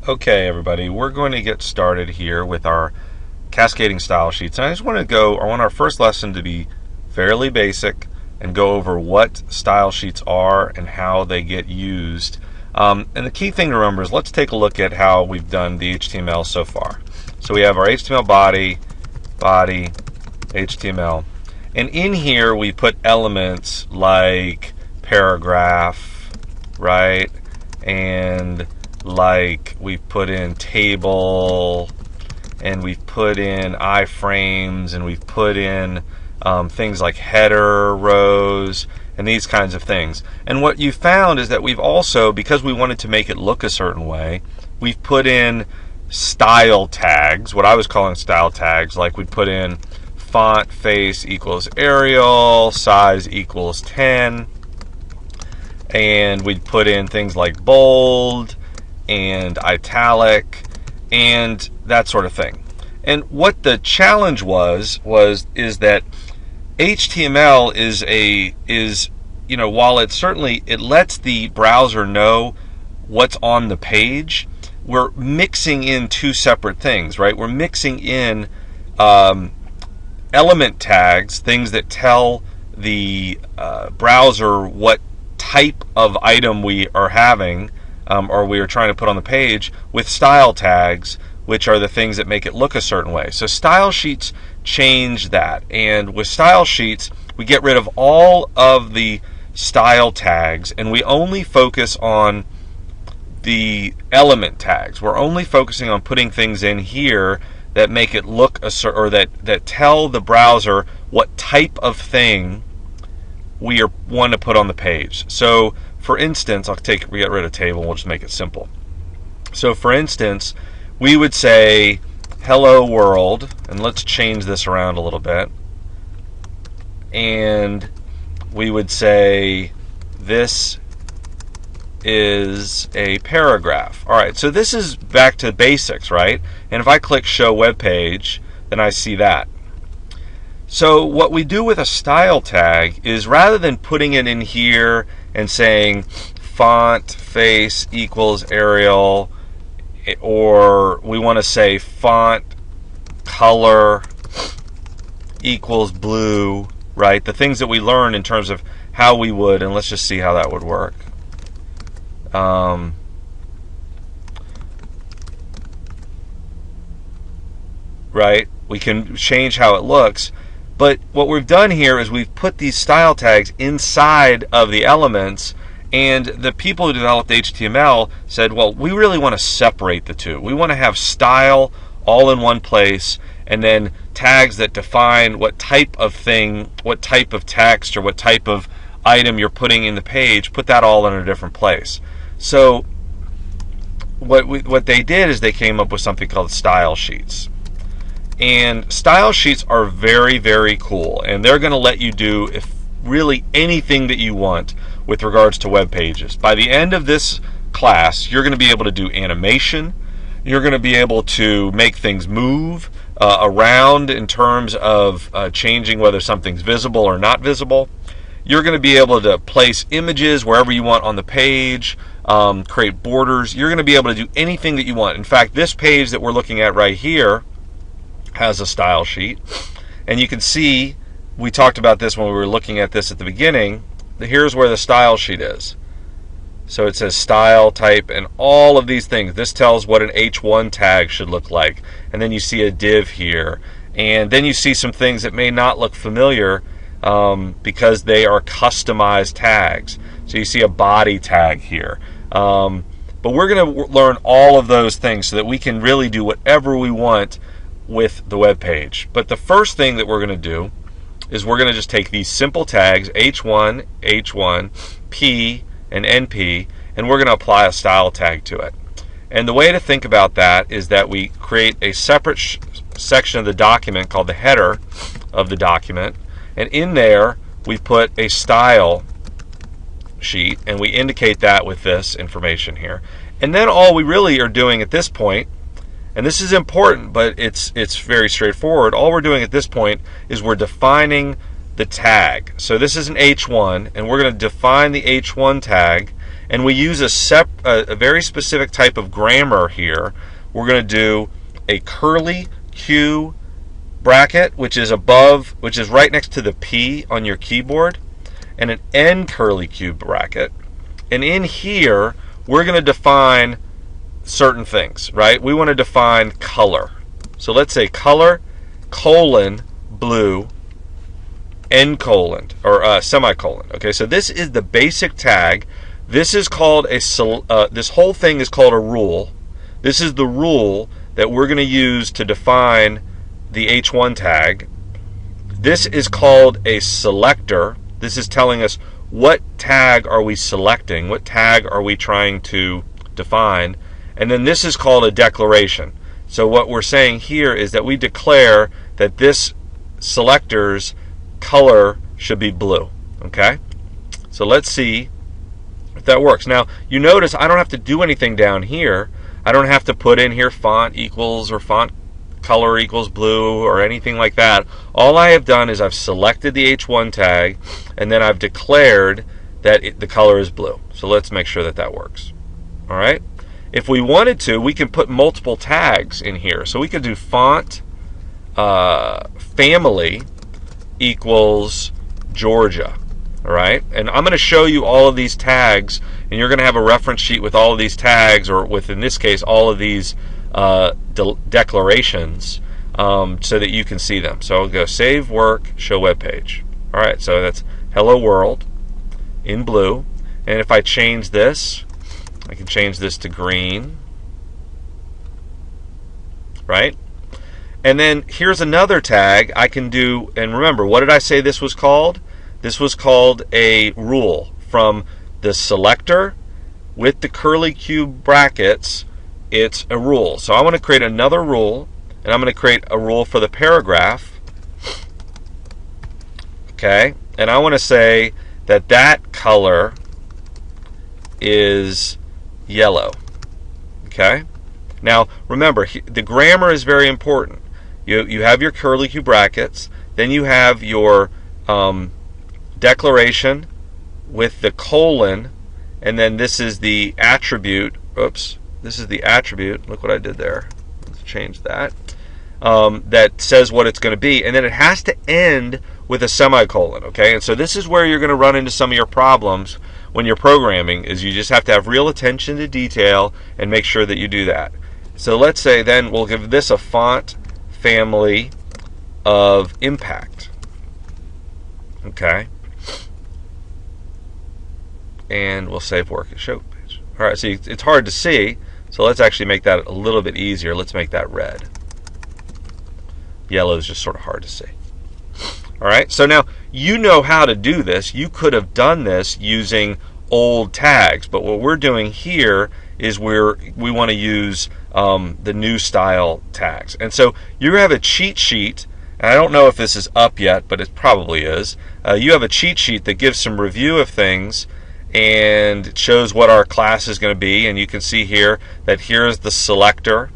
Okay, everybody, we're going to get started here with our cascading style sheets. And I want our first lesson to be fairly basic and go over what style sheets are and how they get used. And the key thing to remember is let's take a look at how we've done the HTML so far. So we have our HTML body, HTML. And in here we put elements like paragraph, right? And like we've put in table, and we've put in iframes, and we've put in things like header rows and these kinds of things. And what you found is that we've also, because we wanted to make it look a certain way, we've put in style tags, what I was calling style tags, like we put in font face equals Arial, size equals 10, and we'd put in things like bold and italic and that sort of thing. And what the challenge is that HTML is while it lets the browser know what's on the page, we're mixing in two separate things, right? We're mixing in element tags, things that tell the browser what type of item we are having or we are trying to put on the page, with style tags, which are the things that make it look a certain way. So style sheets change that, and with style sheets we get rid of all of the style tags and we only focus on the element tags. We're only focusing on putting things in here that make it look or that tell the browser what type of thing we want to put on the page. So for instance, we get rid of table and we'll just make it simple. So for instance, we would say hello world, and let's change this around a little bit, and we would say this is a paragraph. Alright, so this is back to basics, right? And if I click show web page, then I see that. So what we do with a style tag is, rather than putting it in here and saying font face equals Arial, or we want to say font color equals blue, right? The things that we learn in terms of how we would, and let's just see how that would work. Right? We can change how it looks. But what we've done here is we've put these style tags inside of the elements, and the people who developed HTML said, well, we really want to separate the two. We want to have style all in one place, and then tags that define what type of thing, what type of text, or what type of item you're putting in the page, put that all in a different place. So what they did is they came up with something called style sheets. And style sheets are very, very cool, and they're going to let you do really anything that you want with regards to web pages. By the end of this class, you're going to be able to do animation. You're going to be able to make things move around in terms of changing whether something's visible or not visible. You're going to be able to place images wherever you want on the page, create borders. You're going to be able to do anything that you want. In fact, this page that we're looking at right here has a style sheet, and you can see we talked about this when we were looking at this at the beginning. Here's where the style sheet is. So it says style type and all of these things. This tells what an H1 tag should look like, and then you see a div here, and then you see some things that may not look familiar because they are customized tags. So you see a body tag here, but we're going to learn all of those things so that we can really do whatever we want with the web page. But the first thing that we're going to do is we're going to just take these simple tags H1, H1, P, and NP, and we're going to apply a style tag to it. And the way to think about that is that we create a separate section of the document called the header of the document, and in there we put a style sheet, and we indicate that with this information here. And then all we really are doing at this point, and this is important, but it's very straightforward. All we're doing at this point is we're defining the tag. So this is an H1, and we're going to define the H1 tag, And we use a very specific type of grammar here. We're going to do a curly Q bracket, which is right next to the P on your keyboard, and an end curly Q bracket. And in here, we're going to define certain things, right? We want to define color. So let's say color, colon, blue, end colon, or semicolon. Okay, so this is the basic tag. This is called this whole thing is called a rule. This is the rule that we're going to use to define the H1 tag. This is called a selector. This is telling us what tag are we selecting, what tag are we trying to define. And then this is called a declaration. So what we're saying here is that we declare that this selector's color should be blue. Okay? So let's see if that works. Now, you notice I don't have to do anything down here. I don't have to put in here font equals or font color equals blue or anything like that. All I have done is I've selected the H1 tag, and then I've declared that the color is blue. So let's make sure that that works. All right? If we wanted to, we can put multiple tags in here. So we could do font family equals Georgia. All right? And I'm going to show you all of these tags, and you're going to have a reference sheet with all of these tags, or with, in this case, all of these declarations, so that you can see them. So I'll go save work, show web page. All right, so that's hello world in blue. And if I change this, I can change this to green. Right? And then here's another tag I can do. And remember, what did I say this was called? This was called a rule from the selector with the curly Q brackets. It's a rule. So I want to create another rule, and I'm going to create a rule for the paragraph. Okay, and I want to say that that color is yellow. Okay, now remember, the grammar is very important. You have your curly Q brackets, then you have your declaration with the colon, and then this is the attribute. Oops. This is the attribute. Look what I did there. Let's change that. That says what it's going to be. And then it has to end with a semicolon. Okay? And so this is where you're going to run into some of your problems when you're programming, is you just have to have real attention to detail and make sure that you do that. So let's say then we'll give this a font family of impact. Okay? And we'll save work and show page. All right, see, it's hard to see. So let's actually make that a little bit easier. Let's make that red. Yellow is just sort of hard to see. All right, so now you know how to do this. You could have done this using old tags, but what we're doing here is we want to use the new style tags. And so you have a cheat sheet, and I don't know if this is up yet, but it probably is. You have a cheat sheet that gives some review of things, and it shows what our class is going to be. And you can see here that here's the selector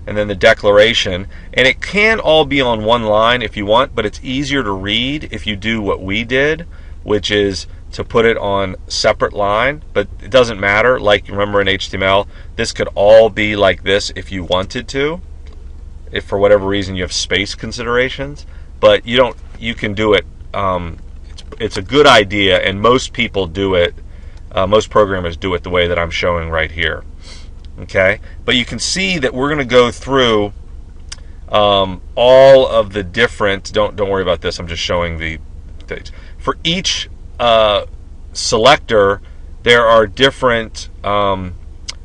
and then the declaration, and it can all be on one line if you want, but it's easier to read if you do what we did, which is to put it on separate line. But it doesn't matter. Like, remember in HTML, this could all be like this if you wanted to, if for whatever reason you have space considerations, but you don't. You can do it. It's a good idea, and most people do it. Most programmers do it the way that I'm showing right here. Okay, but you can see that we're going to go through all of the different. Don't worry about this. I'm just showing the things. For each selector, there are different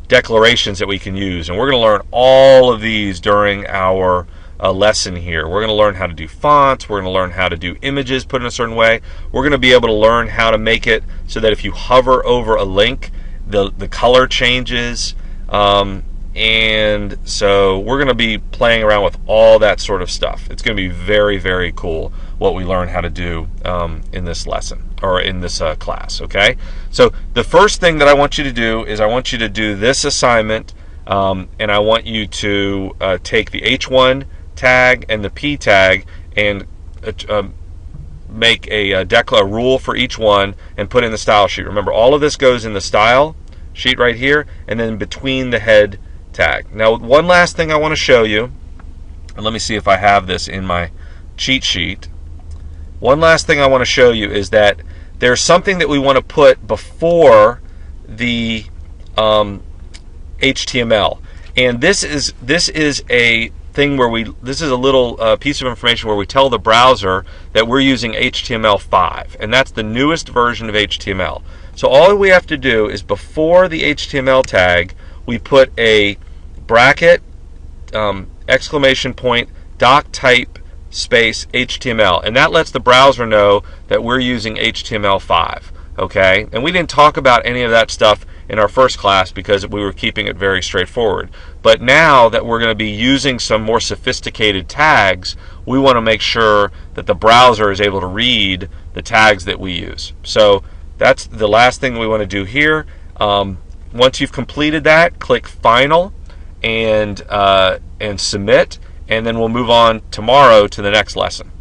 declarations that we can use, and we're going to learn all of these during our lesson here. We're going to learn how to do fonts. We're going to learn how to do images put in a certain way. We're going to be able to learn how to make it so that if you hover over a link, the color changes. And so we're going to be playing around with all that sort of stuff. It's going to be very, very cool what we learn how to do in this lesson, or in this class. Okay, so the first thing that I want you to do is I want you to do this assignment, and I want you to take the H1 tag and the P tag and make a rule for each one and put in the style sheet. Remember, all of this goes in the style. sheet right here, and then between the head tag. Now, one last thing I want to show you, and let me see if I have this in my cheat sheet. One last thing I want to show you is that there's something that we want to put before the HTML, and this is a thing where this is a little piece of information where we tell the browser that we're using HTML5, and that's the newest version of HTML. So all we have to do is before the HTML tag, we put a bracket, exclamation point, doc type space HTML, and that lets the browser know that we're using HTML5. Okay, and we didn't talk about any of that stuff in our first class because we were keeping it very straightforward. But now that we're going to be using some more sophisticated tags, we want to make sure that the browser is able to read the tags that we use. So that's the last thing we want to do here. Once you've completed that, click Final and submit, and then we'll move on tomorrow to the next lesson.